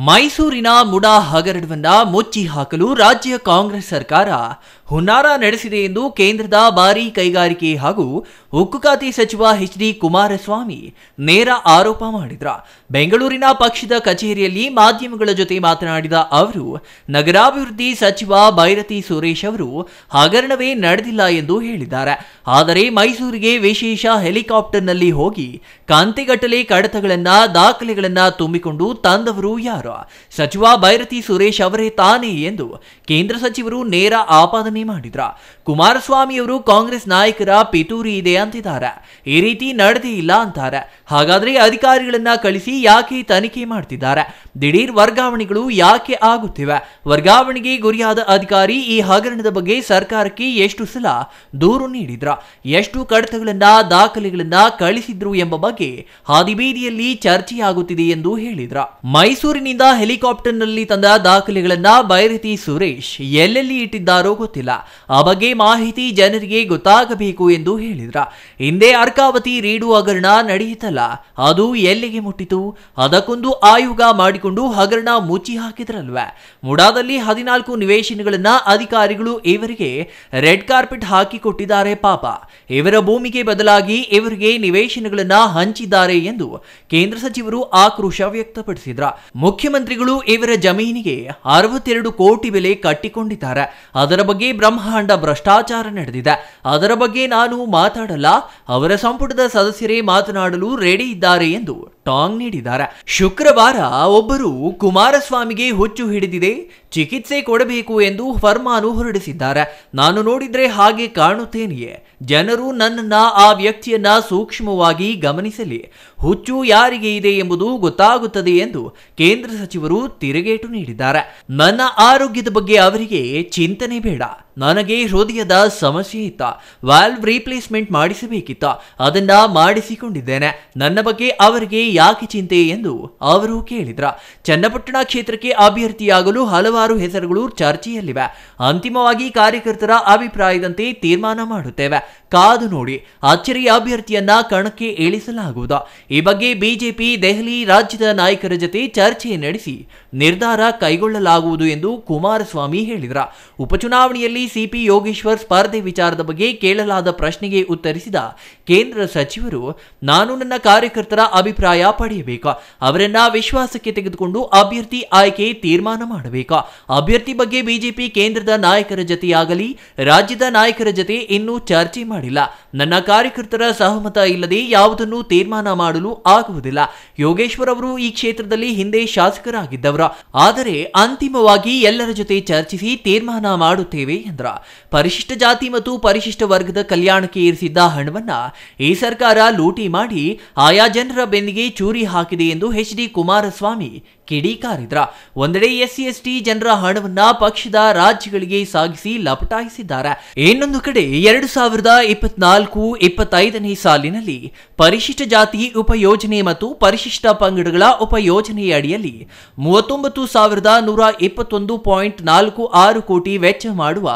ಮೈಸೂರಿನ ಮುಡಾ ಹಗರಣವನ್ನ ಮುಚ್ಚಿ ಹಾಕಲು ರಾಜ್ಯ ಕಾಂಗ್ರೆಸ್ ಸರ್ಕಾರ ಹುನ್ನಾರ ನಡೆಸಿದೆ ಎಂದು ಕೇಂದ್ರದ ಭಾರೀ ಕೈಗಾರಿಕೆ ಹಾಗೂ ಉಕ್ಕು ಖಾತೆ ಸಚಿವ ಎಚ್.ಡಿ. ಕುಮಾರಸ್ವಾಮಿ ನೇರ ಆರೋಪ ಮಾಡಿದ್ರು. ಬೆಂಗಳೂರಿನ ಪಕ್ಷದ ಕಚೇರಿಯಲ್ಲಿ ಮಾಧ್ಯಮಗಳ ಜೊತೆ ಮಾತನಾಡಿದ ಅವರು, ನಗರಾಭಿವೃದ್ಧಿ ಸಚಿವ ಬೈರತಿ ಸುರೇಶ್ ಅವರು ಹಗರಣವೇ ನಡೆದಿಲ್ಲ ಎಂದು ಹೇಳಿದ್ದಾರೆ. ಆದರೆ ಮೈಸೂರಿಗೆ ವಿಶೇಷ ಹೆಲಿಕಾಪ್ಟರ್ನಲ್ಲಿ ಹೋಗಿ ಕಂತೆಗಟ್ಟಲೆ ಕಡತಗಳನ್ನ ದಾಖಲೆಗಳನ್ನ ತುಂಬಿಕೊಂಡು ತಂದವರು ಯಾರು? ಸಚಿವ ಬೈರತಿ ಸುರೇಶ್ ಅವರೇ ತಾನೇ ಎಂದು ಕೇಂದ್ರ ಸಚಿವರು ನೇರ ಆಪಾದನೆ ಮಾಡಿದ್ರ. ಕುಮಾರಸ್ವಾಮಿ ಅವರು ಕಾಂಗ್ರೆಸ್ ನಾಯಕರ ಪಿತೂರಿ ಇದೆ ಅಂತಿದ್ದಾರೆ. ಈ ರೀತಿ ನಡೆದೇ ಇಲ್ಲ ಅಂತಾರೆ. ಹಾಗಾದ್ರೆ ಅಧಿಕಾರಿಗಳನ್ನ ಕಳಿಸಿ ಯಾಕೆ ತನಿಖೆ ಮಾಡ್ತಿದ್ದಾರೆ? ದಿಢೀರ್ ವರ್ಗಾವಣೆಗಳು ಯಾಕೆ ಆಗುತ್ತಿವೆ? ವರ್ಗಾವಣೆಗೆ ಗುರಿಯಾದ ಅಧಿಕಾರಿ ಈ ಹಗರಣದ ಬಗ್ಗೆ ಸರ್ಕಾರಕ್ಕೆ ಎಷ್ಟು ಸಲ ದೂರು ನೀಡಿದ್ರ? ಎಷ್ಟು ಕಡತಗಳನ್ನ ದಾಖಲೆಗಳನ್ನ ಕಳಿಸಿದ್ರು ಎಂಬ ಬಗ್ಗೆ ಹಾದಿಬೀದಿಯಲ್ಲಿ ಚರ್ಚೆಯಾಗುತ್ತಿದೆ ಎಂದು ಹೇಳಿದ್ರ. ಮೈಸೂರಿನಿಂದ ಹೆಲಿಕಾಪ್ಟರ್ನಲ್ಲಿ ತಂದ ದಾಖಲೆಗಳನ್ನ ಬೈರತಿ ಸುರೇಶ್ ಎಲ್ಲೆಲ್ಲಿ ಇಟ್ಟಿದ್ದಾರೋ ಗೊತ್ತಿಲ್ಲ. ಆ ಬಗ್ಗೆ ಮಾಹಿತಿ ಜನರಿಗೆ ಗೊತ್ತಾಗಬೇಕು ಎಂದು ಹೇಳಿದ್ರ. ಹಿಂದೆ ಅರ್ಕಾವತಿ ರೀಡು ಹಗರಣ ನಡೆಯಿತಲ್ಲ, ಅದು ಎಲ್ಲಿಗೆ ಮುಟ್ಟಿತು? ಅದಕ್ಕೊಂದು ಆಯೋಗ ಮಾಡಿಕೊಂಡು ಹಗರಣ ಮುಚ್ಚಿ ಹಾಕಿದ್ರಲ್ವೇ? ಮುಡಾದಲ್ಲಿ 14 ನಿವೇಶನಗಳನ್ನ ಅಧಿಕಾರಿಗಳು ಇವರಿಗೆ ರೆಡ್ ಕಾರ್ಪೆಟ್ ಹಾಕಿ ಕೊಟ್ಟಿದ್ದಾರೆ. ಪಾಪ, ಇವರ ಭೂಮಿಗೆ ಬದಲಾಗಿ ಇವರಿಗೆ ನಿವೇಶನಗಳನ್ನ ಹಂಚಿದ್ದಾರೆ ಎಂದು ಕೇಂದ್ರ ಸಚಿವರು ಆಕ್ರೋಶ ವ್ಯಕ್ತಪಡಿಸಿದ್ರ. ಮುಖ್ಯಮಂತ್ರಿಗಳು ಇವರ ಜಮೀನಿಗೆ 62 ಕೋಟಿ ಬೆಲೆ ಕಟ್ಟಿಕೊಂಡಿದ್ದಾರೆ. ಅದರ ಬಗ್ಗೆ ಬ್ರಹ್ಮಾಂಡ ಭ್ರಷ್ಟಾಚಾರ ನಡೆದಿದೆ. ಅದರ ಬಗ್ಗೆ ನಾನು ಮಾತಾಡಲ್ಲ, ಅವರ ಸಂಪುಟದ ಸದಸ್ಯರೇ ಮಾತನಾಡಲು ರೆಡಿ ಇದ್ದಾರೆ ಎಂದು ಟಾಂಗ್ ನೀಡಿದ್ದಾರೆ. ಶುಕ್ರವಾರ ಒಬ್ಬರು ಕುಮಾರಸ್ವಾಮಿಗೆ ಹುಚ್ಚು ಹಿಡಿದಿದೆ, ಚಿಕಿತ್ಸೆ ಕೊಡಬೇಕು ಎಂದು ಫರ್ಮಾನು ಹೊರಡಿಸಿದ್ದಾರೆ. ನಾನು ನೋಡಿದ್ರೆ ಹಾಗೆ ಕಾಣುತ್ತೇನೆಯೇ? ಜನರು ನನ್ನನ್ನ, ಆ ವ್ಯಕ್ತಿಯನ್ನ ಸೂಕ್ಷ್ಮವಾಗಿ ಗಮನಿಸಲಿ. ಹುಚ್ಚು ಯಾರಿಗೆ ಇದೆ ಎಂಬುದು ಗೊತ್ತಾಗುತ್ತದೆ ಎಂದು ಕೇಂದ್ರ ಸಚಿವರು ತಿರುಗೇಟು ನೀಡಿದ್ದಾರೆ. ನನ್ನ ಆರೋಗ್ಯದ ಬಗ್ಗೆ ಅವರಿಗೆ ಚಿಂತನೆ ಬೇಡ. ನನಗೆ ಹೃದಯದ ಸಮಸ್ಯೆ ಇತ್ತ, ವಾಲ್ವ್ ರೀಪ್ಲೇಸ್ಮೆಂಟ್ ಮಾಡಿಸಬೇಕಿತ್ತ, ಅದನ್ನ ಮಾಡಿಸಿಕೊಂಡಿದ್ದೇನೆ. ನನ್ನ ಬಗ್ಗೆ ಅವರಿಗೆ ಯಾಕೆ ಚಿಂತೆ ಎಂದು ಅವರು ಕೇಳಿದ್ರ. ಚನ್ನಪಟ್ಟಣ ಕ್ಷೇತ್ರಕ್ಕೆ ಅಭ್ಯರ್ಥಿಯಾಗಲು ಹಲವಾರು ಹೆಸರುಗಳು ಚರ್ಚೆಯಲ್ಲಿವೆ. ಅಂತಿಮವಾಗಿ ಕಾರ್ಯಕರ್ತರ ಅಭಿಪ್ರಾಯದಂತೆ ತೀರ್ಮಾನ ಮಾಡುತ್ತೇವೆ. ಕಾದು ನೋಡಿ, ಅಚ್ಚರಿಯ ಅಭ್ಯರ್ಥಿಯನ್ನ ಕಣಕ್ಕೆ ಇಳಿಸಲಾಗುವುದು. ಈ ಬಗ್ಗೆ ಬಿಜೆಪಿ ದೆಹಲಿ ರಾಜ್ಯದ ನಾಯಕರ ಜೊತೆ ಚರ್ಚೆ ನಡೆಸಿ ನಿರ್ಧಾರ ಕೈಗೊಳ್ಳಲಾಗುವುದು ಎಂದು ಕುಮಾರಸ್ವಾಮಿ ಹೇಳಿದ್ರ. ಉಪಚುನಾವಣೆಯಲ್ಲಿ ಸಿಪಿ ಯೋಗೇಶ್ವರ್ ಸ್ಪರ್ಧೆ ವಿಚಾರದ ಬಗ್ಗೆ ಕೇಳಲಾದ ಪ್ರಶ್ನೆಗೆ ಉತ್ತರಿಸಿದ ಕೇಂದ್ರ ಸಚಿವರು, ನಾನು ನನ್ನ ಕಾರ್ಯಕರ್ತರ ಅಭಿಪ್ರಾಯ ಪಡೆಯಬೇಕು. ಅವರನ್ನ ವಿಶ್ವಾಸಕ್ಕೆ ತೆಗೆದುಕೊಂಡು ಅಭ್ಯರ್ಥಿ ಆಯ್ಕೆ ತೀರ್ಮಾನ ಮಾಡಬೇಕು. ಅಭ್ಯರ್ಥಿ ಬಗ್ಗೆ ಬಿಜೆಪಿ ಕೇಂದ್ರದ ನಾಯಕರ ಜೊತೆಯಾಗಲಿ ರಾಜ್ಯದ ನಾಯಕರ ಜೊತೆ ಇನ್ನೂ ಚರ್ಚೆ ಮಾಡಿಲ್ಲ. ನನ್ನ ಕಾರ್ಯಕರ್ತರ ಸಹಮತ ಇಲ್ಲದೆ ಯಾವುದನ್ನು ತೀರ್ಮಾನ ಮಾಡಲು ಆಗುವುದಿಲ್ಲ. ಯೋಗೇಶ್ವರ್ ಅವರು ಈ ಕ್ಷೇತ್ರದಲ್ಲಿ ಹಿಂದೆ ಶಾಸಕರಾಗಿದ್ದವರು. ಆದರೆ ಅಂತಿಮವಾಗಿ ಎಲ್ಲರ ಜೊತೆ ಚರ್ಚಿಸಿ ತೀರ್ಮಾನ ಮಾಡುತ್ತೇವೆ ಎಂದ್ರ. ಪರಿಶಿಷ್ಟ ಜಾತಿ ಮತ್ತು ಪರಿಶಿಷ್ಟ ವರ್ಗದ ಕಲ್ಯಾಣಕ್ಕೆ ಇರಿಸಿದ್ದ ಹಣವನ್ನ ಈ ಸರ್ಕಾರ ಲೂಟಿ ಮಾಡಿ ಆಯಾ ಜನರ ಬೆನ್ನಿಗೆ ಚೂರಿ ಹಾಕಿದೆ ಎಂದು ಎಚ್.ಡಿ. ಕುಮಾರಸ್ವಾಮಿ ಕಿಡಿಕಾರಿದ್ರ. ಒಂದೆಡೆ SC/ST ಜನರ ಹಣವನ್ನ ಪಕ್ಷದ ರಾಜ್ಯಗಳಿಗೆ ಸಾಗಿಸಿ ಲಪಟಾಯಿಸಿದ್ದಾರೆ. ಇನ್ನೊಂದು ಕಡೆ 2024-25ನೇ ಸಾಲಿನಲ್ಲಿ ಪರಿಶಿಷ್ಟ ಜಾತಿ ಉಪಯೋಜನೆ ಮತ್ತು ಪರಿಶಿಷ್ಟ ಪಂಗಡಗಳ ಉಪಯೋಜನೆಯ ಅಡಿಯಲ್ಲಿ 39,121.46 ಕೋಟಿ ವೆಚ್ಚ ಮಾಡುವ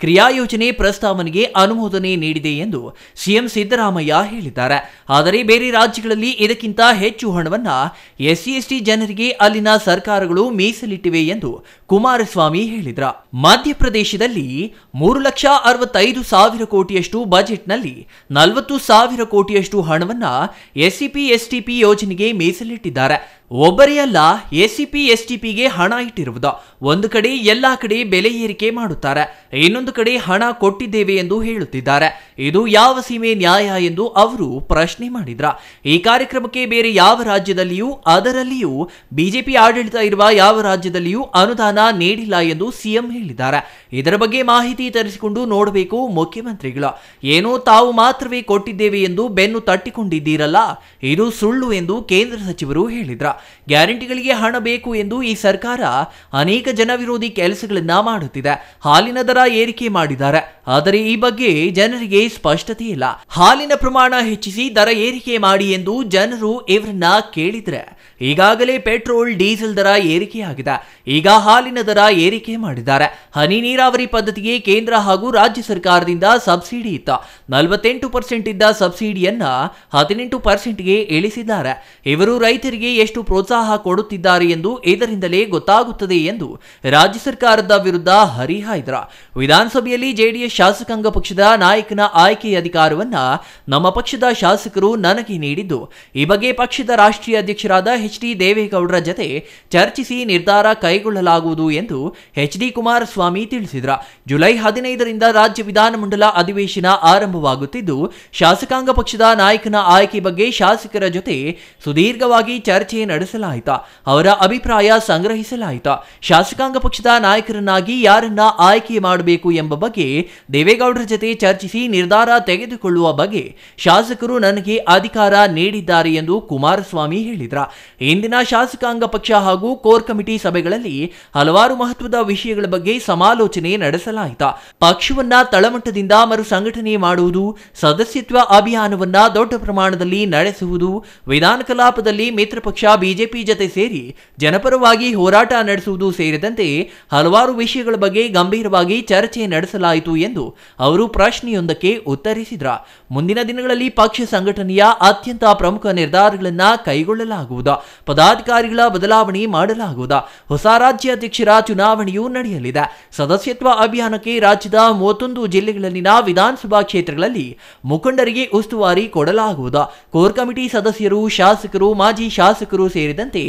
ಕ್ರಿಯಾಯೋಜನೆ ಪ್ರಸ್ತಾವನೆಗೆ ಅನುಮೋದನೆ ನೀಡಿದೆ ಎಂದು ಸಿಎಂ ಸಿದ್ದರಾಮಯ್ಯ ಹೇಳಿದ್ದಾರೆ. ಆದರೆ ಬೇರೆ ರಾಜ್ಯಗಳಲ್ಲಿ ಇದಕ್ಕಿಂತ ಹೆಚ್ಚು ಹಣವನ್ನ SC/ST ಜನರಿಗೆ ಅಲ್ಲಿನ ಸರ್ಕಾರಗಳು ಮೀಸಲಿಟ್ಟಿವೆ ಎಂದು ಕುಮಾರಸ್ವಾಮಿ ಹೇಳಿದ್ರ. ಮಧ್ಯಪ್ರದೇಶದಲ್ಲಿ 3,65,000 ಕೋಟಿಯಷ್ಟು ಬಜೆಟ್ನಲ್ಲಿ 40,000 ಕೋಟಿಯಷ್ಟು ಹಣವನ್ನ SCP/STP ಯೋಜನೆಗೆ ಮೀಸಲಿಟ್ಟಿದ್ದಾರೆ. ಒಬ್ಬರೇ ಅಲ್ಲ, SCP/STPಗೆ ಹಣ ಇಟ್ಟಿರುವುದು. ಒಂದು ಕಡೆ ಎಲ್ಲಾ ಕಡೆ ಬೆಲೆ ಏರಿಕೆ ಮಾಡುತ್ತಾರೆ, ಇನ್ನೊಂದು ಕಡೆ ಹಣ ಕೊಟ್ಟಿದ್ದೇವೆ ಎಂದು ಹೇಳುತ್ತಿದ್ದಾರೆ. ಇದು ಯಾವ ಸೀಮೆ ನ್ಯಾಯ ಎಂದು ಅವರು ಪ್ರಶ್ನೆ ಮಾಡಿದ್ರ. ಈ ಕಾರ್ಯಕ್ರಮಕ್ಕೆ ಬೇರೆ ಯಾವ ರಾಜ್ಯದಲ್ಲಿಯೂ, ಅದರಲ್ಲಿಯೂ ಬಿಜೆಪಿ ಆಡಳಿತ ಇರುವ ಯಾವ ರಾಜ್ಯದಲ್ಲಿಯೂ ಅನುದಾನ ನೀಡಿಲ್ಲ ಎಂದು ಸಿಎಂ ಹೇಳಿದ್ದಾರೆ. ಇದರ ಬಗ್ಗೆ ಮಾಹಿತಿ ತರಿಸಿಕೊಂಡು ನೋಡಬೇಕು ಮುಖ್ಯಮಂತ್ರಿಗಳು. ಏನೋ ತಾವು ಮಾತ್ರವೇ ಕೊಟ್ಟಿದ್ದೇವೆ ಎಂದು ಬೆನ್ನು ತಟ್ಟಿಕೊಂಡಿದ್ದೀರಲ್ಲ, ಇದು ಸುಳ್ಳು ಎಂದು ಕೇಂದ್ರ ಸಚಿವರು ಹೇಳಿದ್ರ. ಗ್ಯಾರಂಟಿಗಳಿಗೆ ಹಣ ಬೇಕು ಎಂದು ಈ ಸರ್ಕಾರ ಅನೇಕ ಜನವಿರೋಧಿ ಕೆಲಸಗಳನ್ನ ಮಾಡುತ್ತಿದೆ. ಹಾಲಿನ ದರ ಏರಿಕೆ ಮಾಡಿದ್ದಾರೆ, ಆದರೆ ಈ ಬಗ್ಗೆ ಜನರಿಗೆ ಸ್ಪಷ್ಟತೆ ಇಲ್ಲ. ಹಾಲಿನ ಪ್ರಮಾಣ ಹೆಚ್ಚಿಸಿ ದರ ಏರಿಕೆ ಮಾಡಿ ಎಂದು ಜನರು ಇವರನ್ನ ಕೇಳಿದ್ರೆ, ಈಗಾಗಲೇ ಪೆಟ್ರೋಲ್ ಡೀಸೆಲ್ ದರ ಏರಿಕೆಯಾಗಿದೆ. ಈಗ ಹಾಲಿನ ದರ ಏರಿಕೆ ಮಾಡಿದ್ದಾರೆ. ಹನಿ ನೀರಾವರಿ ಪದ್ಧತಿಗೆ ಕೇಂದ್ರ ಹಾಗೂ ರಾಜ್ಯ ಸರ್ಕಾರದಿಂದ ಸಬ್ಸಿಡಿ ಇತ್ತು. 48% ಇದ್ದ ಸಬ್ಸಿಡಿಯನ್ನ 18%ಗೆ ಇಳಿಸಿದ್ದಾರೆ. ಇವರು ರೈತರಿಗೆ ಎಷ್ಟು ಪ್ರೋತ್ಸಾಹ ಕೊಡುತ್ತಿದ್ದಾರೆ ಎಂದು ಇದರಿಂದಲೇ ಗೊತ್ತಾಗುತ್ತದೆ ಎಂದು ರಾಜ್ಯ ಸರ್ಕಾರದ ವಿರುದ್ಧ ಹರಿಹಾಯ್ದ್ರ. ವಿಧಾನಸಭೆಯಲ್ಲಿ ಜೆಡಿಎಸ್ ಶಾಸಕಾಂಗ ಪಕ್ಷದ ನಾಯಕನ ಆಯ್ಕೆ ಅಧಿಕಾರವನ್ನ ನಮ್ಮ ಪಕ್ಷದ ಶಾಸಕರು ನನಗೆ ನೀಡಿದ್ದು, ಈ ಬಗ್ಗೆ ಪಕ್ಷದ ರಾಷ್ಟ್ರೀಯ ಅಧ್ಯಕ್ಷರಾದ ಎಚ್ ಡಿ ದೇವೇಗೌಡರ ಜತೆ ಚರ್ಚಿಸಿ ನಿರ್ಧಾರ ಕೈಗೊಳ್ಳಲಾಗುವುದು ಎಂದು ಎಚ್ ಡಿ ಕುಮಾರಸ್ವಾಮಿ ತಿಳಿಸಿದರು. ಜುಲೈ 15ರಿಂದ ರಾಜ್ಯ ವಿಧಾನಮಂಡಲ ಅಧಿವೇಶನ ಆರಂಭವಾಗುತ್ತಿದ್ದು, ಶಾಸಕಾಂಗ ಪಕ್ಷದ ನಾಯಕನ ಆಯ್ಕೆ ಬಗ್ಗೆ ಶಾಸಕರ ಜೊತೆ ಸುದೀರ್ಘವಾಗಿ ಚರ್ಚೆ ನಡೆಸಲಾಯಿತು. ಅವರ ಅಭಿಪ್ರಾಯ ಸಂಗ್ರಹಿಸಲಾಯಿತು. ಶಾಸಕಾಂಗ ಪಕ್ಷದ ನಾಯಕರನ್ನಾಗಿ ಯಾರನ್ನ ಆಯ್ಕೆ ಮಾಡಬೇಕು ಎಂಬ ಬಗ್ಗೆ ದೇವೇಗೌಡರ ಜೊತೆ ಚರ್ಚಿಸಿ ನಿರ್ಧಾರ ತೆಗೆದುಕೊಳ್ಳುವ ಬಗ್ಗೆ ಶಾಸಕರು ನನಗೆ ಅಧಿಕಾರ ನೀಡಿದ್ದಾರೆ ಎಂದು ಕುಮಾರಸ್ವಾಮಿ ಹೇಳಿದರು. ಇಂದಿನ ಶಾಸಕಾಂಗ ಪಕ್ಷ ಹಾಗೂ ಕೋರ್ ಕಮಿಟಿ ಸಭೆಗಳಲ್ಲಿ ಹಲವಾರು ಮಹತ್ವದ ವಿಷಯಗಳ ಬಗ್ಗೆ ಸಮಾಲೋಚನೆ ನಡೆಸಲಾಯಿತು. ಪಕ್ಷವನ್ನ ತಳಮಟ್ಟದಿಂದ ಮರು ಸಂಘಟನೆ ಮಾಡುವುದು, ಸದಸ್ಯತ್ವ ಅಭಿಯಾನವನ್ನ ದೊಡ್ಡ ಪ್ರಮಾಣದಲ್ಲಿ ನಡೆಸುವುದು, ವಿಧಾನ ಕಲಾಪದಲ್ಲಿ ಮಿತ್ರ ಪಕ್ಷ ಬಿಜೆಪಿ ಜೊತೆ ಸೇರಿ ಜನಪರವಾಗಿ ಹೋರಾಟ ನಡೆಸುವುದು ಸೇರಿದಂತೆ ಹಲವಾರು ವಿಷಯಗಳ ಬಗ್ಗೆ ಗಂಭೀರವಾಗಿ ಚರ್ಚೆ ನಡೆಸಲಾಯಿತು ಎಂದು ಅವರು ಪ್ರಶ್ನೆಯೊಂದಕ್ಕೆ ಉತ್ತರಿಸಿದರು. ಮುಂದಿನ ದಿನಗಳಲ್ಲಿ ಪಕ್ಷ ಸಂಘಟನೆಯ ಅತ್ಯಂತ ಪ್ರಮುಖ ನಿರ್ಧಾರಗಳನ್ನು ಕೈಗೊಳ್ಳಲಾಗುವುದು. ಪದಾಧಿಕಾರಿಗಳ ಬದಲಾವಣೆ ಮಾಡಲಾಗುವುದು. ಹೊಸ ರಾಜ್ಯಾಧ್ಯಕ್ಷರ ಚುನಾವಣೆಯೂ ನಡೆಯಲಿದೆ. ಸದಸ್ಯತ್ವ ಅಭಿಯಾನಕ್ಕೆ ರಾಜ್ಯದ 31 ಜಿಲ್ಲೆಗಳಲ್ಲಿನ ವಿಧಾನಸಭಾ ಕ್ಷೇತ್ರಗಳಲ್ಲಿ ಮುಖಂಡರಿಗೆ ಉಸ್ತುವಾರಿ ಕೊಡಲಾಗುವುದು. ಕೋರ್ ಕಮಿಟಿ ಸದಸ್ಯರು, ಶಾಸಕರು, ಮಾಜಿ ಶಾಸಕರು ಸೇರಿದಂತೆ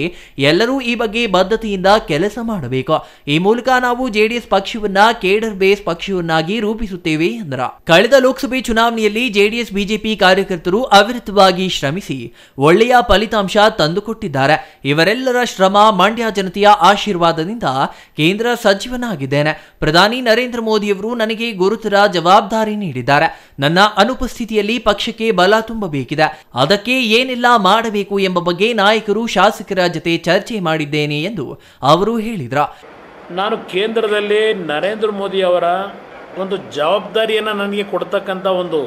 ಎಲ್ಲರೂ ಈ ಬಗ್ಗೆ ಬದ್ಧತೆಯಿಂದ ಕೆಲಸ ಮಾಡಬೇಕು. ಈ ಮೂಲಕ ನಾವು ಜೆಡಿಎಸ್ ಪಕ್ಷವನ್ನ ಕೇಡರ್ ಬೇಸ್ ಪಕ್ಷವನ್ನಾಗಿ ರೂಪಿಸುತ್ತೇವೆ ಎಂದರು. ಕಳೆದ ಲೋಕಸಭೆ ಚುನಾವಣೆಯಲ್ಲಿ ಜೆಡಿಎಸ್ ಬಿಜೆಪಿ ಕಾರ್ಯಕರ್ತರು ಅವಿರತವಾಗಿ ಶ್ರಮಿಸಿ ಒಳ್ಳೆಯ ಫಲಿತಾಂಶ ತಂದುಕೊಟ್ಟಿದ್ದಾರೆ. ಇವರೆಲ್ಲರ ಶ್ರಮ, ಮಂಡ್ಯ ಜನತೆಯ ಆಶೀರ್ವಾದದಿಂದ ಕೇಂದ್ರ ಸಚಿವನಾಗಿದ್ದೇನೆ. ಪ್ರಧಾನಿ ನರೇಂದ್ರ ಮೋದಿಯವರು ನನಗೆ ಗುರುತರ ಜವಾಬ್ದಾರಿ ನೀಡಿದ್ದಾರೆ. ನನ್ನ ಅನುಪಸ್ಥಿತಿಯಲ್ಲಿ ಪಕ್ಷಕ್ಕೆ ಬಲ ತುಂಬಬೇಕಿದೆ. ಅದಕ್ಕೆ ಏನೆಲ್ಲ ಮಾಡಬೇಕು ಎಂಬ ಬಗ್ಗೆ ನಾಯಕರು, ಶಾಸಕರ ಜೊತೆ ಚರ್ಚೆ ಮಾಡಿದ್ದೇನೆ ಎಂದು ಅವರು ಹೇಳಿದರು. ನಾನು ಕೇಂದ್ರದಲ್ಲಿ ನರೇಂದ್ರ ಮೋದಿ ಅವರ ಒಂದು ಜವಾಬ್ದಾರಿಯನ್ನು ನನಗೆ ಕೊಡ್ತಕ್ಕಂಥ ಒಂದು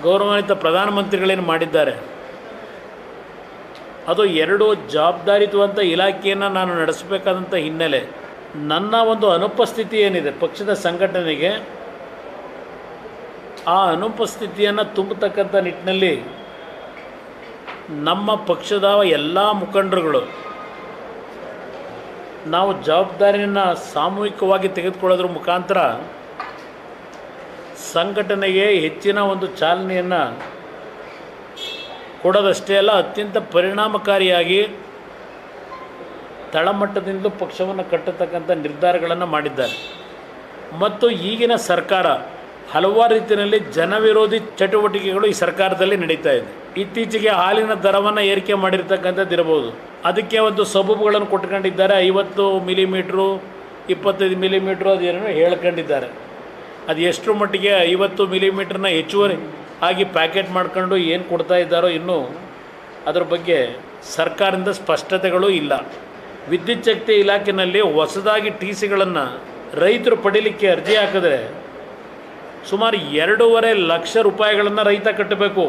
ಗೌರವಾನ್ವಿತ ಪ್ರಧಾನಮಂತ್ರಿಗಳೇನು ಮಾಡಿದ್ದಾರೆ, ಅದು 2 ಜವಾಬ್ದಾರಿಯುತ ಇಲಾಖೆಯನ್ನು ನಾನು ನಡೆಸಬೇಕಾದಂಥ ಹಿನ್ನೆಲೆ ನನ್ನ ಒಂದು ಅನುಪಸ್ಥಿತಿ ಏನಿದೆ ಪಕ್ಷದ ಸಂಘಟನೆಗೆ, ಆ ಅನುಪಸ್ಥಿತಿಯನ್ನು ತುಂಬತಕ್ಕಂಥ ನಿಟ್ಟಿನಲ್ಲಿ ನಮ್ಮ ಪಕ್ಷದ ಎಲ್ಲ ಮುಖಂಡರುಗಳು ನಾವು ಜವಾಬ್ದಾರಿಯನ್ನು ಸಾಮೂಹಿಕವಾಗಿ ತೆಗೆದುಕೊಳ್ಳೋದ್ರ ಮುಖಾಂತರ ಸಂಘಟನೆಗೆ ಹೆಚ್ಚಿನ ಒಂದು ಚಾಲನೆಯನ್ನು ಕೊಡೋದಷ್ಟೇ ಅಲ್ಲ, ಅತ್ಯಂತ ಪರಿಣಾಮಕಾರಿಯಾಗಿ ತಳಮಟ್ಟದಿಂದಲೂ ಪಕ್ಷವನ್ನು ಕಟ್ಟತಕ್ಕಂಥ ನಿರ್ಧಾರಗಳನ್ನು ಮಾಡಿದ್ದಾರೆ. ಮತ್ತು ಈಗಿನ ಸರ್ಕಾರ ಹಲವಾರು ರೀತಿಯಲ್ಲಿ ಜನವಿರೋಧಿ ಚಟುವಟಿಕೆಗಳು ಈ ಸರ್ಕಾರದಲ್ಲಿ ನಡೀತಾ ಇದೆ. ಇತ್ತೀಚೆಗೆ ಹಾಲಿನ ದರವನ್ನು ಏರಿಕೆ ಮಾಡಿರ್ತಕ್ಕಂಥದ್ದು ಇರಬಹುದು. ಅದಕ್ಕೆ ಒಂದು ಸಬೂಬುಗಳನ್ನು ಕೊಟ್ಕೊಂಡಿದ್ದಾರೆ. 50 ಮಿಲಿಮೀಟ್ರು, 25 ಮಿಲಿಮೀಟ್ರು ಅದೇನೋ ಹೇಳ್ಕೊಂಡಿದ್ದಾರೆ. ಅದು ಎಷ್ಟು ಮಟ್ಟಿಗೆ 50 ಮಿಲಿಮೀಟ್ರನ್ನ ಹೆಚ್ಚುವರಿ ಆಗಿ ಪ್ಯಾಕೆಟ್ ಮಾಡ್ಕೊಂಡು ಏನು ಕೊಡ್ತಾ ಇದ್ದಾರೋ ಇನ್ನೂ ಅದರ ಬಗ್ಗೆ ಸರ್ಕಾರದಿಂದ ಸ್ಪಷ್ಟತೆಗಳು ಇಲ್ಲ. ವಿದ್ಯುತ್ ಶಕ್ತಿ ಇಲಾಖೆಯಲ್ಲಿ ಹೊಸದಾಗಿ TCಗಳನ್ನು ರೈತರು ಪಡೀಲಿಕ್ಕೆ ಅರ್ಜಿ ಹಾಕಿದ್ರೆ ಸುಮಾರು 2.5 ಲಕ್ಷ ರೂಪಾಯಿಗಳನ್ನು ರೈತ ಕಟ್ಟಬೇಕು.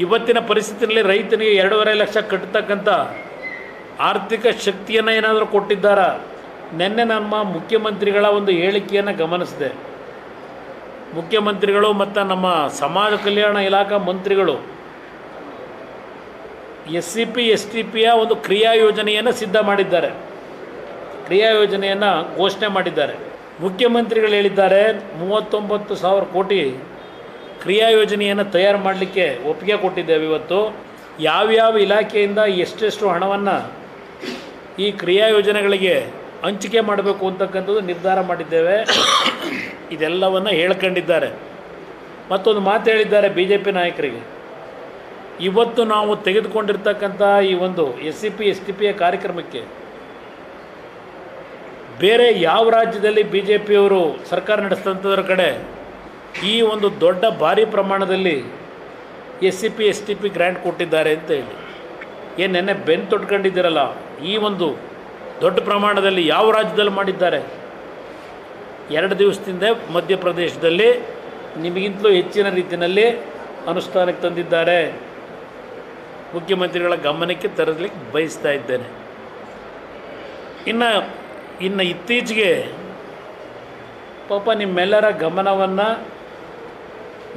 ಇವತ್ತಿನ ಪರಿಸ್ಥಿತಿಯಲ್ಲಿ ರೈತನಿಗೆ 2.5 ಲಕ್ಷ ಕಟ್ಟತಕ್ಕಂಥ ಆರ್ಥಿಕ ಶಕ್ತಿಯನ್ನು ಏನಾದರೂ ಕೊಟ್ಟಿದ್ದಾರಾ? ನಿನ್ನೆ ನಮ್ಮ ಮುಖ್ಯಮಂತ್ರಿಗಳ ಒಂದು ಹೇಳಿಕೆಯನ್ನು ಗಮನಿಸಿದೆ. ಮುಖ್ಯಮಂತ್ರಿಗಳು ಮತ್ತು ನಮ್ಮ ಸಮಾಜ ಕಲ್ಯಾಣ ಇಲಾಖಾ ಮಂತ್ರಿಗಳು SCP STPಯ ಒಂದು ಕ್ರಿಯಾ ಯೋಜನೆಯನ್ನು ಸಿದ್ಧ ಮಾಡಿದ್ದಾರೆ, ಕ್ರಿಯಾ ಯೋಜನೆಯನ್ನು ಘೋಷಣೆ ಮಾಡಿದ್ದಾರೆ. ಮುಖ್ಯಮಂತ್ರಿಗಳು ಹೇಳಿದ್ದಾರೆ 39,000 ಕೋಟಿ ಕ್ರಿಯಾ ಯೋಜನೆಯನ್ನು ತಯಾರು ಮಾಡಲಿಕ್ಕೆ ಒಪ್ಪಿಗೆ ಕೊಟ್ಟಿದ್ದೇವೆ. ಇವತ್ತು ಯಾವ್ಯಾವ ಇಲಾಖೆಯಿಂದ ಎಷ್ಟೆಷ್ಟು ಹಣವನ್ನು ಈ ಕ್ರಿಯಾ ಯೋಜನೆಗಳಿಗೆ ಹಂಚಿಕೆ ಮಾಡಬೇಕು ಅಂತಕ್ಕಂಥದ್ದು ನಿರ್ಧಾರ ಮಾಡಿದ್ದೇವೆ. ಇದೆಲ್ಲವನ್ನು ಹೇಳ್ಕೊಂಡಿದ್ದಾರೆ. ಮತ್ತೊಂದು ಮಾತು ಹೇಳಿದ್ದಾರೆ BJP ನಾಯಕರಿಗೆ, ಇವತ್ತು ನಾವು ತೆಗೆದುಕೊಂಡಿರ್ತಕ್ಕಂಥ ಈ ಒಂದು SCP STPಯ ಕಾರ್ಯಕ್ರಮಕ್ಕೆ ಬೇರೆ ಯಾವ ರಾಜ್ಯದಲ್ಲಿ BJPಯವರು ಸರ್ಕಾರ ನಡೆಸ್ತಂಥದ್ರ ಕಡೆ ಈ ಒಂದು ದೊಡ್ಡ ಭಾರಿ ಪ್ರಮಾಣದಲ್ಲಿ SCP STP ಗ್ರ್ಯಾಂಟ್ ಕೊಟ್ಟಿದ್ದಾರೆ ಅಂತ ಹೇಳಿ ಏನು ನೆನ್ನೆ ಬೆನ್ನು ತೊಟ್ಕೊಂಡಿದ್ದೀರಲ್ಲ, ಈ ಒಂದು ದೊಡ್ಡ ಪ್ರಮಾಣದಲ್ಲಿ ಯಾವ ರಾಜ್ಯದಲ್ಲಿ ಮಾಡಿದ್ದಾರೆ? 2 ದಿವಸದಿಂದ ಮಧ್ಯಪ್ರದೇಶದಲ್ಲಿ ನಿಮಗಿಂತಲೂ ಹೆಚ್ಚಿನ ರೀತಿಯಲ್ಲಿ ಅನುಷ್ಠಾನಕ್ಕೆ ತಂದಿದ್ದಾರೆ. ಮುಖ್ಯಮಂತ್ರಿಗಳ ಗಮನಕ್ಕೆ ತರಲಿಕ್ಕೆ ಬಯಸ್ತಾ ಇದ್ದೇನೆ. ಇನ್ನು ಇತ್ತೀಚೆಗೆ ಪಾಪ ನಿಮ್ಮೆಲ್ಲರ ಗಮನವನ್ನು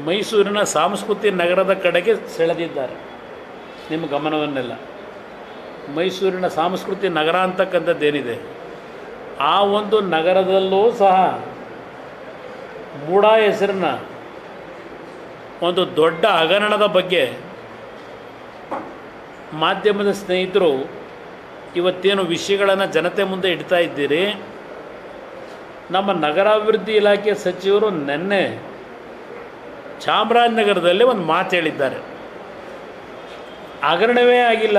ಮೈಸೂರಿನ ಸಾಂಸ್ಕೃತಿಕ ನಗರದ ಕಡೆಗೆ ಸೆಳೆದಿದ್ದಾರೆ. ನಿಮ್ಮ ಗಮನವನ್ನೆಲ್ಲ. ಮೈಸೂರಿನ ಸಾಂಸ್ಕೃತಿಕ ನಗರ ಅಂತಕ್ಕಂಥದ್ದೇನಿದೆ, ಆ ಒಂದು ನಗರದಲ್ಲೂ ಸಹ ಮೂಡಾ ಹೆಸರಿನ ಒಂದು ದೊಡ್ಡ ಹಗರಣದ ಬಗ್ಗೆ ಮಾಧ್ಯಮದ ಸ್ನೇಹಿತರು ಇವತ್ತೇನು ವಿಷಯಗಳನ್ನು ಜನತೆ ಮುಂದೆ ಇಡ್ತಾ ಇದ್ದೀರಿ. ನಮ್ಮ ನಗರಾಭಿವೃದ್ಧಿ ಇಲಾಖೆ ಸಚಿವರು ನಿನ್ನೆ ಚಾಮರಾಜನಗರದಲ್ಲಿ ಒಂದು ಮಾತು ಹೇಳಿದ್ದಾರೆ. ಹಗರಣವೇ ಆಗಿಲ್ಲ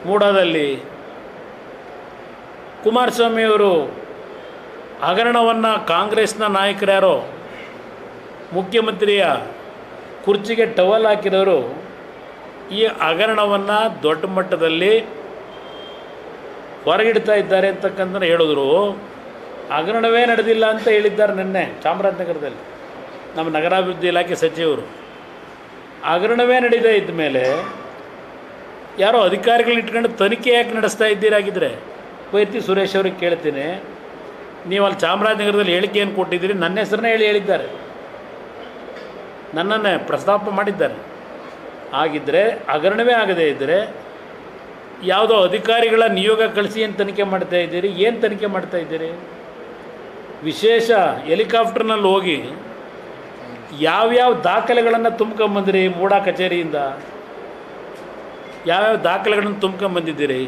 ಮೂಡಾದಲ್ಲಿ. ಕುಮಾರಸ್ವಾಮಿಯವರು ಹಗರಣವನ್ನು ಕಾಂಗ್ರೆಸ್ನ ನಾಯಕರ್ಯಾರೋ ಮುಖ್ಯಮಂತ್ರಿಯ ಕುರ್ಚಿಗೆ ಟವಲ್ ಹಾಕಿರೋರು ಈ ಹಗರಣವನ್ನು ದೊಡ್ಡ ಮಟ್ಟದಲ್ಲಿ ಹೊರಗಿಡ್ತಾ ಇದ್ದಾರೆ ಅಂತಕ್ಕಂಥ ಹೇಳಿದ್ರು. ಹಗರಣವೇ ನಡೆದಿಲ್ಲ ಅಂತ ಹೇಳಿದ್ದಾರೆ ನಿನ್ನೆ ಚಾಮರಾಜನಗರದಲ್ಲಿ ನಮ್ಮ ನಗರಾಭಿವೃದ್ಧಿ ಇಲಾಖೆ ಸಚಿವರು. ಹಗರಣವೇ ನಡೀತಾ ಇದ್ದ ಮೇಲೆ ಯಾರೋ ಅಧಿಕಾರಿಗಳನ್ನ ಇಟ್ಕೊಂಡು ತನಿಖೆ ಯಾಕೆ ನಡೆಸ್ತಾ ಇದ್ದೀರಾಗಿದ್ದರೆ ಬೈತಿ ಸುರೇಶ್ ಅವ್ರಿಗೆ ಕೇಳ್ತೀನಿ, ನೀವು ಅಲ್ಲಿ ಚಾಮರಾಜನಗರದಲ್ಲಿ ಹೇಳಿಕೆಯನ್ನು ಕೊಟ್ಟಿದ್ದೀರಿ, ನನ್ನ ಹೆಸರನ್ನೇ ಹೇಳಿದ್ದಾರೆ, ನನ್ನನ್ನೇ ಪ್ರಸ್ತಾಪ ಮಾಡಿದ್ದಾರೆ. ಆಗಿದ್ದರೆ ಹಗರಣವೇ ಆಗದೇ ಇದ್ದರೆ ಯಾವುದೋ ಅಧಿಕಾರಿಗಳ ನಿಯೋಗ ಕಳಿಸಿ ಏನು ತನಿಖೆ ಮಾಡ್ತಾ ಇದ್ದೀರಿ? ಏನು ತನಿಖೆ ಮಾಡ್ತಾ ಇದ್ದೀರಿ? ವಿಶೇಷ ಹೆಲಿಕಾಪ್ಟರ್ನಲ್ಲಿ ಹೋಗಿ ಯಾವ್ಯಾವ ದಾಖಲೆಗಳನ್ನು ತುಂಬ್ಕೊಂಬಂದಿರಿ ಮೂಡಾ ಕಚೇರಿಯಿಂದ? ಯಾವ್ಯಾವ ದಾಖಲೆಗಳನ್ನು ತುಂಬ್ಕೊಂಬಂದಿದ್ದೀರಿ?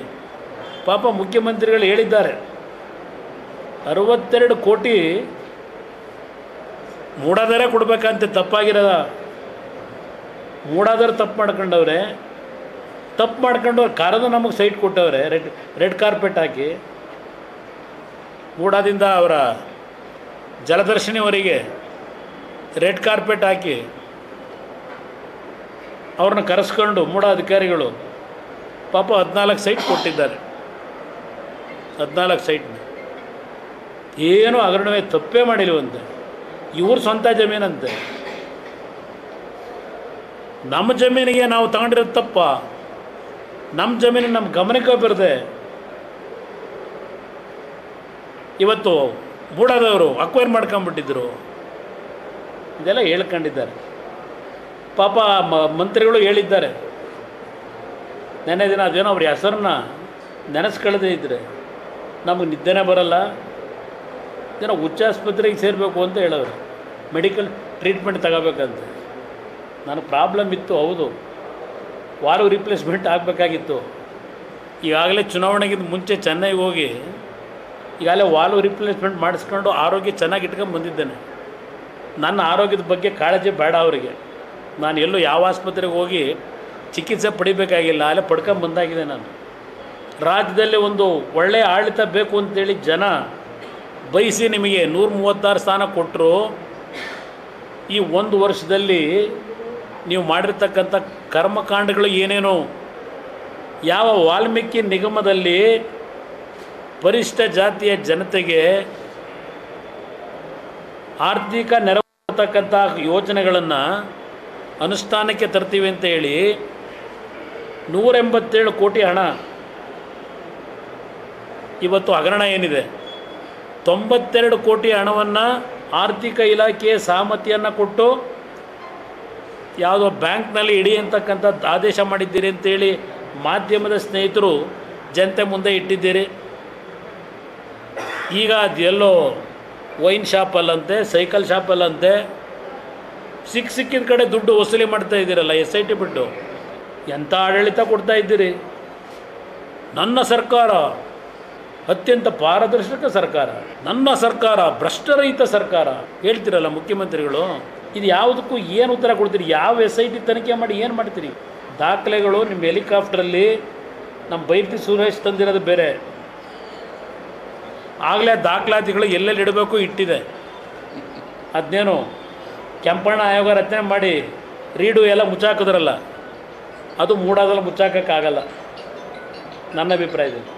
ಪಾಪ ಮುಖ್ಯಮಂತ್ರಿಗಳು ಹೇಳಿದ್ದಾರೆ 62 ಕೋಟಿ ಮೂಡಾದರೆ ಕೊಡಬೇಕಂತೆ. ತಪ್ಪಾಗಿರೋದ ಮೂಡಾದವ್ರು ತಪ್ಪು ಮಾಡ್ಕೊಂಡವ್ರೆ. ತಪ್ಪು ಮಾಡ್ಕೊಂಡು ಕರೆದು ನಮಗೆ ಸೈಟ್ ಕೊಟ್ಟವ್ರೆ, ರೆಡ್ ಕಾರ್ಪೆಟ್ ಹಾಕಿ. ಮೂಡಾದಿಂದ ಅವರ ಜಲದರ್ಶಿನಿವರೆಗೆ ರೆಡ್ ಕಾರ್ಪೆಟ್ ಹಾಕಿ ಅವ್ರನ್ನ ಕರೆಸ್ಕೊಂಡು ಮೂಡಾ ಅಧಿಕಾರಿಗಳು ಪಾಪ 14 ಸೈಟ್ ಕೊಟ್ಟಿದ್ದಾರೆ. 14 ಸೈಟ್ನ ಏನೂ ಹಗರಣವೇ ತಪ್ಪೇ ಮಾಡಿಲ್ವಂತೆ. ಇವ್ರ ಸ್ವಂತ ಜಮೀನಂತೆ. ನಮ್ಮ ಜಮೀನಿಗೆ ನಾವು ತಗೊಂಡಿರೋದು ತಪ್ಪ? ನಮ್ಮ ಜಮೀನು ನಮ್ಮ ಗಮನಕ್ಕೆ ಬರದೆ ಇವತ್ತು ಮೂಡಾದವರು ಅಕ್ವೈರ್ ಮಾಡ್ಕೊಂಬಿಟ್ಟಿದ್ರು. ಇದೆಲ್ಲ ಹೇಳ್ಕೊಂಡಿದ್ದಾರೆ. ಪಾಪ ಮಂತ್ರಿಗಳು ಹೇಳಿದ್ದಾರೆ ನೆನ್ನೆ ದಿನ. ಅದೇನೋ ಅವ್ರ ಹೆಸರನ್ನ ನೆನೆಸ್ಕೊಳ್ಳದೇ ಇದ್ದರೆ ನಮಗೆ ನಿದ್ದೆನೇ ಬರಲ್ಲ, ಏನೋ ಹುಚ್ಚಾಸ್ಪತ್ರೆಗೆ ಸೇರಬೇಕು ಅಂತ ಹೇಳೋರು, ಮೆಡಿಕಲ್ ಟ್ರೀಟ್ಮೆಂಟ್ ತಗೋಬೇಕಂತ. ನನಗೆ ಪ್ರಾಬ್ಲಮ್ ಇತ್ತು, ಹೌದು, ವಾಲ್ವ್ ರಿಪ್ಲೇಸ್ಮೆಂಟ್ ಆಗಬೇಕಾಗಿತ್ತು. ಈಗಾಗಲೇ ಚುನಾವಣೆಗಿಂತ ಮುಂಚೆ ಚೆನ್ನೈಗೆ ಹೋಗಿ ಈಗಾಗಲೇ ವಾಲ್ವ್ ರಿಪ್ಲೇಸ್ಮೆಂಟ್ ಮಾಡಿಸ್ಕೊಂಡು ಆರೋಗ್ಯ ಚೆನ್ನಾಗಿ ಇಟ್ಕೊಂಡು ಬಂದಿದ್ದೇನೆ. ನನ್ನ ಆರೋಗ್ಯದ ಬಗ್ಗೆ ಕಾಳಜಿ ಬೇಡ ಅವರಿಗೆ. ನಾನು ಎಲ್ಲೂ ಯಾವ ಆಸ್ಪತ್ರೆಗೆ ಹೋಗಿ ಚಿಕಿತ್ಸೆ ಪಡಿಬೇಕಾಗಿಲ್ಲ, ಅಲ್ಲೇ ಪಡ್ಕೊಂಡು ಬಂದಾಗಿದೆ. ನಾನು ರಾಜ್ಯದಲ್ಲಿ ಒಂದು ಒಳ್ಳೆಯ ಆಡಳಿತ ಬೇಕು ಅಂತೇಳಿ ಜನ ಬಯಸಿ ನಿಮಗೆ 136 ಸ್ಥಾನ ಕೊಟ್ಟರು. ಈ ಒಂದು ವರ್ಷದಲ್ಲಿ ನೀವು ಮಾಡಿರ್ತಕ್ಕಂಥ ಕರ್ಮಕಾಂಡಗಳು ಏನೇನೋ, ಯಾವ ವಾಲ್ಮೀಕಿ ನಿಗಮದಲ್ಲಿ ಪರಿಶಿಷ್ಟ ಜಾತಿಯ ಜನತೆಗೆ ಆರ್ಥಿಕ ನೆರವಾಗತಕ್ಕಂಥ ಯೋಜನೆಗಳನ್ನು ಅನುಷ್ಠಾನಕ್ಕೆ ತರ್ತೀವಿ ಅಂತ ಹೇಳಿ 187 ಕೋಟಿ ಹಣ ಇವತ್ತು ಹಗರಣ ಏನಿದೆ, 92 ಕೋಟಿ ಹಣವನ್ನು ಆರ್ಥಿಕ ಇಲಾಖೆ ಸಹಮತಿಯನ್ನು ಕೊಟ್ಟು ಯಾವುದೋ ಬ್ಯಾಂಕ್ನಲ್ಲಿ ಇಡಿ ಅಂತಕ್ಕಂಥ ಆದೇಶ ಮಾಡಿದ್ದೀರಿ ಅಂತೇಳಿ ಮಾಧ್ಯಮದ ಸ್ನೇಹಿತರು ಜನತೆ ಮುಂದೆ ಇಟ್ಟಿದ್ದೀರಿ. ಈಗ ಅದೆಲ್ಲೋ ವೈನ್ ಶಾಪಲ್ಲಂತೆ, ಸೈಕಲ್ ಶಾಪಲ್ಲಂತೆ ಸಿಕ್ಕಿದ ಕಡೆ ದುಡ್ಡು ವಸೂಲಿ ಮಾಡ್ತಾ ಇದ್ದೀರಲ್ಲ, SIT ಬಿಟ್ಟು. ಎಂಥ ಆಡಳಿತ ಕೊಡ್ತಾ ಇದ್ದೀರಿ? ನನ್ನ ಸರ್ಕಾರ ಅತ್ಯಂತ ಪಾರದರ್ಶಕ ಸರ್ಕಾರ, ನನ್ನ ಸರ್ಕಾರ ಭ್ರಷ್ಟರಹಿತ ಸರ್ಕಾರ ಹೇಳ್ತಿರಲ್ಲ ಮುಖ್ಯಮಂತ್ರಿಗಳು. ಇದು ಯಾವುದಕ್ಕೂ ಏನು ಉತ್ತರ ಕೊಡ್ತೀರಿ? ಯಾವ SIT ತನಿಖೆ ಮಾಡಿ ಏನು ಮಾಡ್ತೀರಿ? ದಾಖಲೆಗಳು ನಿಮ್ಮ ಹೆಲಿಕಾಪ್ಟ್ರಲ್ಲಿ ನಮ್ಮ ಬೈರ್ತಿ ಸುರೇಶ್ ತಂದಿರೋದು ಬೇರೆ. ಆಗಲೇ ದಾಖಲಾತಿಗಳು ಎಲ್ಲೆಲ್ಲಿ ಇಡಬೇಕು ಇಟ್ಟಿದೆ. ಅದನ್ನೇನು ಕೆಂಪಣ್ಣ ಆಯೋಗ ರಚನೆ ಮಾಡಿ ರೀಡು ಎಲ್ಲ ಮುಚ್ಚಾಕಿದ್ರಲ್ಲ, ಅದು ಮೂಡಾದಲ್ಲಿ ಮುಚ್ಚಾಕೋಕ್ಕಾಗಲ್ಲ ನನ್ನ ಅಭಿಪ್ರಾಯದಲ್ಲಿ.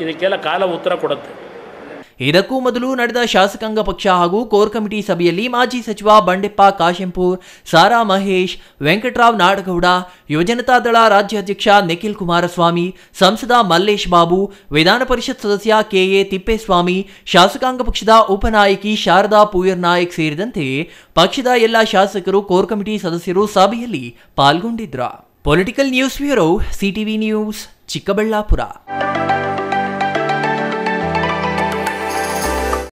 ಇದಕ್ಕೆಲ್ಲ ಕಾಲ ಉತ್ತರ ಕೊಡುತ್ತೆ. ಇದಕ್ಕೂ ಮೊದಲು ನಡೆದ ಶಾಸಕಾಂಗ ಪಕ್ಷ ಹಾಗೂ ಕೋರ್ ಕಮಿಟಿ ಸಭೆಯಲ್ಲಿ ಮಾಜಿ ಸಚಿವ ಬಂಡೆಪ್ಪ ಕಾಶೆಂಪೂರ್, ಸಾರಾ ಮಹೇಶ್, ವೆಂಕಟರಾವ್ ನಾಡಗೌಡ, ಯುವಜನತಾದಳ ರಾಜ್ಯಾಧ್ಯಕ್ಷ ನಿಖಿಲ್ ಕುಮಾರಸ್ವಾಮಿ, ಸಂಸದ ಮಲ್ಲೇಶ್ ಬಾಬು, ವಿಧಾನ ಪರಿಷತ್ ಸದಸ್ಯ ಕೆಎ ತಿಪ್ಪೇಸ್ವಾಮಿ, ಶಾಸಕಾಂಗ ಪಕ್ಷದ ಉಪನಾಯಕಿ ಶಾರದಾ ಪೂಯರ್ ನಾಯಕ್ ಸೇರಿದಂತೆ ಪಕ್ಷದ ಎಲ್ಲ ಶಾಸಕರು, ಕೋರ್ ಕಮಿಟಿ ಸದಸ್ಯರು ಸಭೆಯಲ್ಲಿ ಪಾಲ್ಗೊಂಡಿದ್ರು. Political news bureau, CTV news, Chikkaballapur.